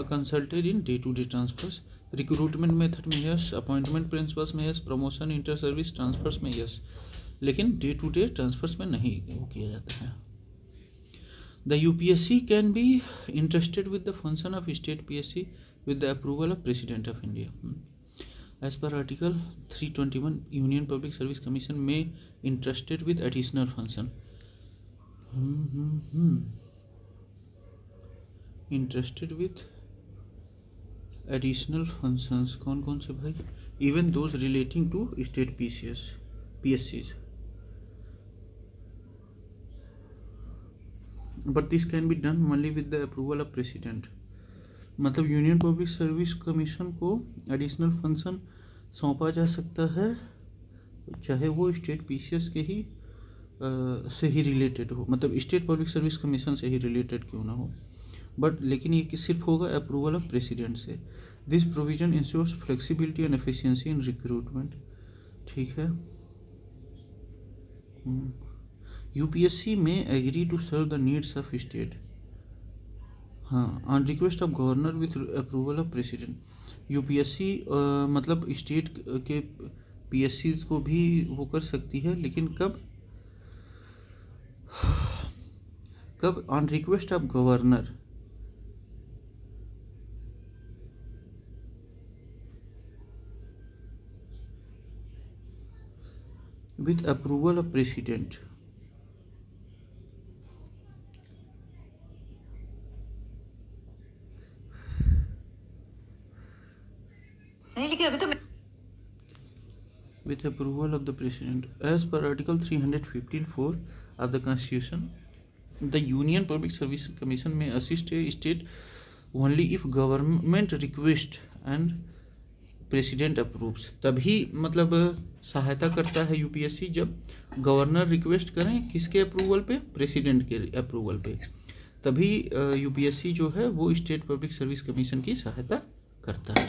consulted in day-to-day transfers. Recruitment method में yes, appointment principles में yes, promotion inter-service transfers में yes, लेकिन day-to-day transfers में नहीं वो किया जाता है. The UPSC can be entrusted with the function of state PSC with the approval of President of India. As per Article 321, Union Public Service Commission may entrusted with additional function. Interested with additional functions, कौन कौन से भाई? Even those relating to state PSCs, but this can be done only with the approval of president. मतलब union public service commission को additional function सौंपा जा सकता है चाहे वो स्टेट PCS के ही से ही रिलेटेड हो, मतलब स्टेट पब्लिक सर्विस कमीशन से ही रिलेटेड क्यों ना हो, बट लेकिन ये सिर्फ होगा अप्रूवल ऑफ प्रेसिडेंट से। This provision ensures flexibility and efficiency in recruitment. ठीक है। UPSC में agree to serve the needs of state, हाँ, on request of governor with approval of president. UPSC मतलब स्टेट के PSCs को भी वो कर सकती है, लेकिन कब on request of governor, with approval of president. नहीं लिखे अभी तो with approval of the president as per article 315(4) of the constitution. The union public service commission may assist a state only if government request and president approves। तभी मतलब सहायता करता है UPSC जब गवर्नर रिक्वेस्ट करें किसके अप्रूवल पे? President के अप्रूवल पे, तभी UPSC जो है वो स्टेट पब्लिक सर्विस कमीशन की सहायता करता है।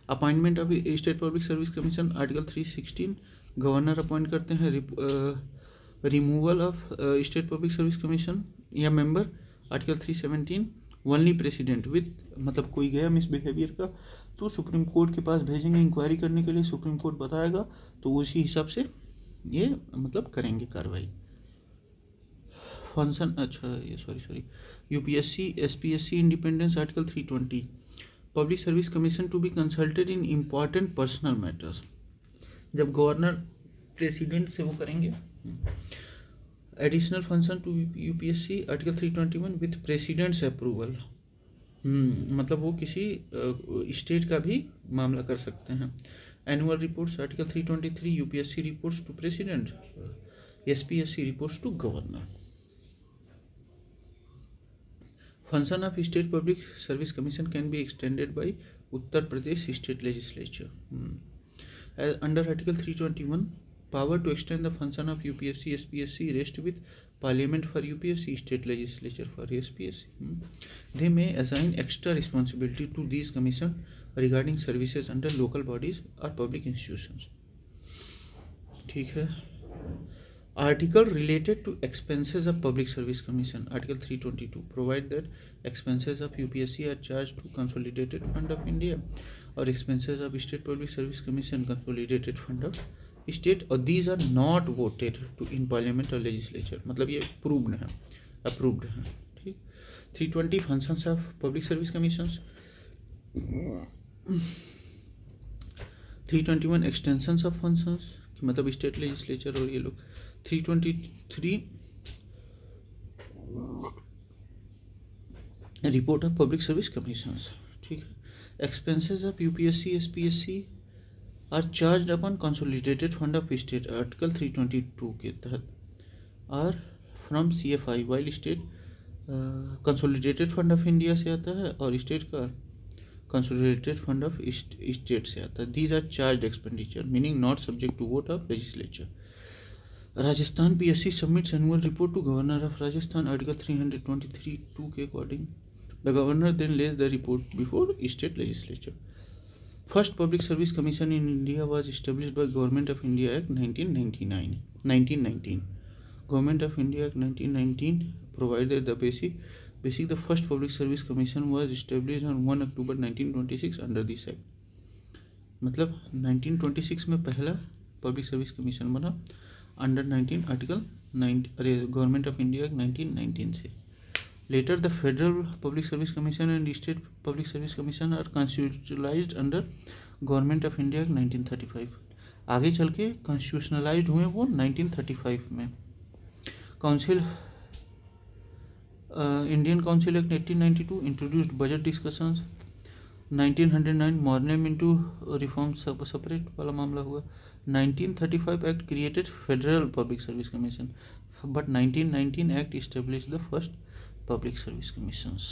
Appointment of state public service commission, article 316 governor appoint करते हैं। Removal of state public service commission या member, article 317 only president with, मतलब कोई गया मिसबिहेवियर का तो सुप्रीम कोर्ट के पास भेजेंगे इंक्वायरी करने के लिए, सुप्रीम कोर्ट बताएगा तो उसी हिसाब से ये मतलब करेंगे कार्रवाई। फंक्शन, अच्छा ये sorry UPSC SPSC independence, article 320 public service commission to be consulted in important personal matters. जब गवर्नर प्रेसिडेंट से वो करेंगे। Additional function to UPSC, article 321 with president's approval, मतलब वो किसी स्टेट का भी मामला कर सकते हैं। Annual reports, article 323 UPSC reports to president, SPSC reports to governor. Function of State Public Service Commission can be extended by Uttar Pradesh State Legislature. As under Article 321, power to extend the function of UPSC SPSC rests with Parliament for UPSC, State Legislature for SPSC. They may assign extra responsibility to these commissions regarding services under local bodies or public institutions. ठीक है। Article related to expenses of Public Service Commission, Article 322 provide that expenses of UPSC are charged to Consolidated Fund of India or expenses of State Public Service Commission Consolidated Fund of State, और these are not voted to in Parliament or Legislature, मतलब ये approved है। ठीक। 320 functions of Public Service Commissions, 321 extensions of functions, मतलब state legislature और ये लोग। 323 report of public service commissions. ठीक है। Expenses of UPSC SPSC are charge upon consolidated fund of state, article 322 के तहत, are from CFI, while state consolidated fund of India से आता है और स्टेट का कंसोलिडेटेड फंड ऑफ स्टेट से आता है। These are charge expenditure meaning not subject to vote of legislature. Rajasthan PSC submits annual report to governor of Rajasthan, article 323(2) के according the governor then lays the report before state legislature. First public service commission in India was established by government of India act 1919। Government of India act 1919 provided the basic the first public service commission was established on 1 October 1926 under this act। मतलब 1926 में पहला public service commission बना under 19 article 9 government of India 1919 से। Later the federal public service commission and state public service commission are constitutionalised under government of India 1935। आगे चल के constitutionalised हुए वो 1935 में। Council Indian council act 1892 introduced budget discussions. 1909 Morley Minto reform separate वाला मामला हुआ। 1935 act created federal public service commission, but 1919 act establish the first public service commissions.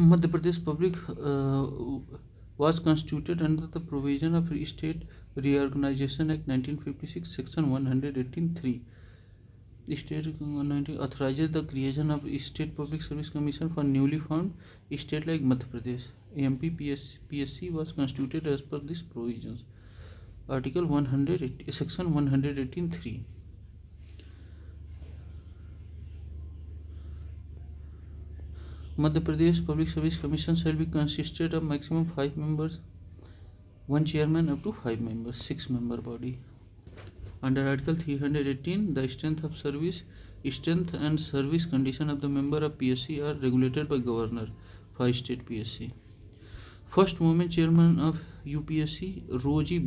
Madhya Pradesh Public was constituted under the provision of State Reorganization Act 1956, Section 118(3). State authorizes the creation of State Public Service Commission for newly formed state like Madhya Pradesh. MP PSC was constituted as per these provisions. Article 100, Section 118(3). Madhya Pradesh Public Service Commission shall be consisted of maximum 5 members, 1 chairman up to 5 members, 6-member body. Under Article 318, the strength and service condition of the member of PSC are regulated by Governor for State PSC. First woman chairman of UPSC, Roji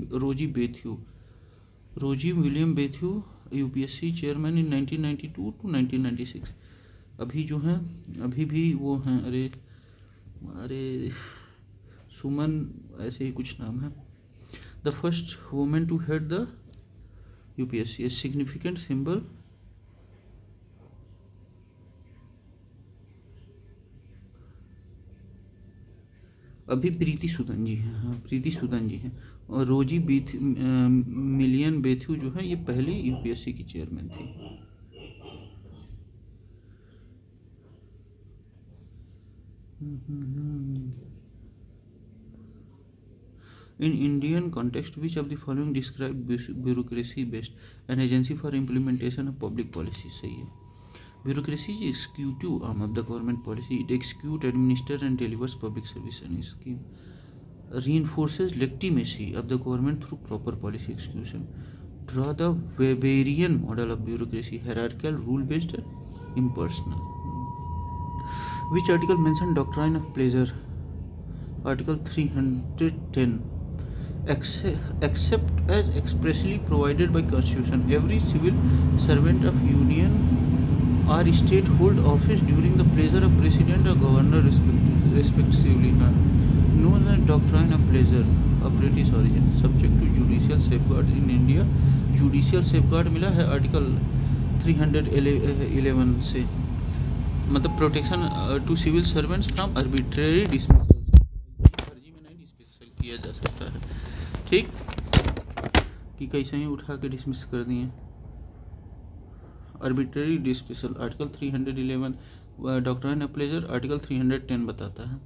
Bethue. Roji William Bethue, UPSC chairman in 1992 to 1996. अभी जो हैं अभी भी वो हैं, अरे सुमन ऐसे ही कुछ नाम है। The first women to head the UPSC, a significant symbol अभी प्रीति सूदन जी हैं। हाँ, प्रीति सूदन जी हैं। और रोजी मिलियन बेथ्यू जो है ये पहली यूपीएससी की चेयरमैन थी। In Indian context, which of the following describe bureaucracy based an agency for implementation of public policy? सही है। Bureaucracy is executive arm of the government policy. It executes, administers and delivers public service and scheme. Reinforces legitimacy of the government through proper policy execution. Draw the Weberian model of bureaucracy, hierarchical, rule based and impersonal. Which article mentions doctrine of pleasure? Article 310. Except as expressly provided by Constitution, every civil servant of Union or state hold office during the pleasure of President or Governor respectively. Known as doctrine of pleasure of British origin, subject to judicial safeguard in India. Judicial safeguard मिला है article 311 से, मतलब protection to civil servants from arbitrary dismissal, फर्जी में नहीं dismissal किया जा सकता है। ठीक कि कैसे ही उठा के डिसमिस कर दिए। Arbitrary dismissal article 311, doctrine of pleasure article 310 बताता है।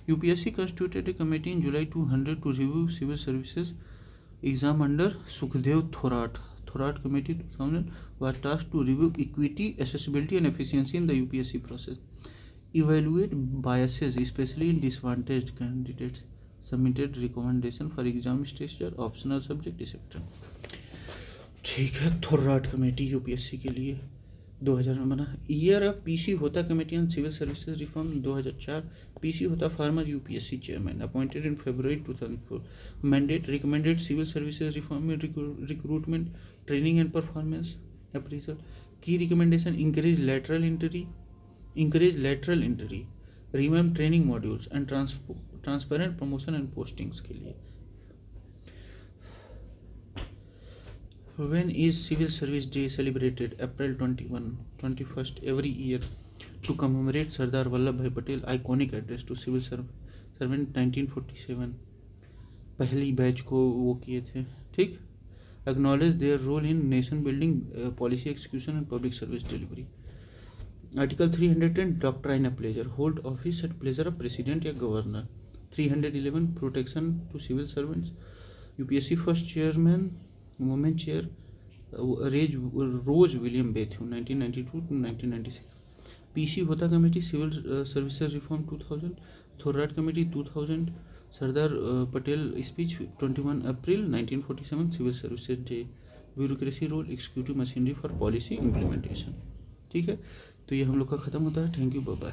UPSC constituted a committee in July 200 to review civil services exam under Sukhdev Thorat committee 2000 was tasked to review equity, accessibility and efficiency in the UPSC process, evaluate biases especially in disadvantaged candidates, submitted recommendation for exam structure, optional subject etc. ठीक है, Thorat committee UPSC के लिए 2000 में बना। Year of P C Hota committee on civil services reform 2004। P C Hota former UPSC chairman, appointed in February 2004। Mandate recommended civil services reform में recruitment, training and performance appraisal. की recommendation encourage lateral entry, revamp training modules and transparent promotion and postings के लिए। When is Civil Service Day celebrated? April 21st every year to commemorate Sardar Vallabhbhai Patel iconic address to civil servant 1947। पहली batch को वो किए थे। ठीक, acknowledge their role in nation building, policy execution and public service delivery। Article 310 doctrine of pleasure, hold office at pleasure of president या governor। 311 protection to civil servants। UPSC first chairman women chair Rose William Bathew 1992 to 1996। P C Hota committee civil services reform 2000। Thorat committee 2000। Sardar Patel speech 21 April 1947 civil services day. Bureaucracy role executive machinery for policy implementation. ठीक है, तो ये हम लोग का ख़त्म होता है। Thank you, bye bye.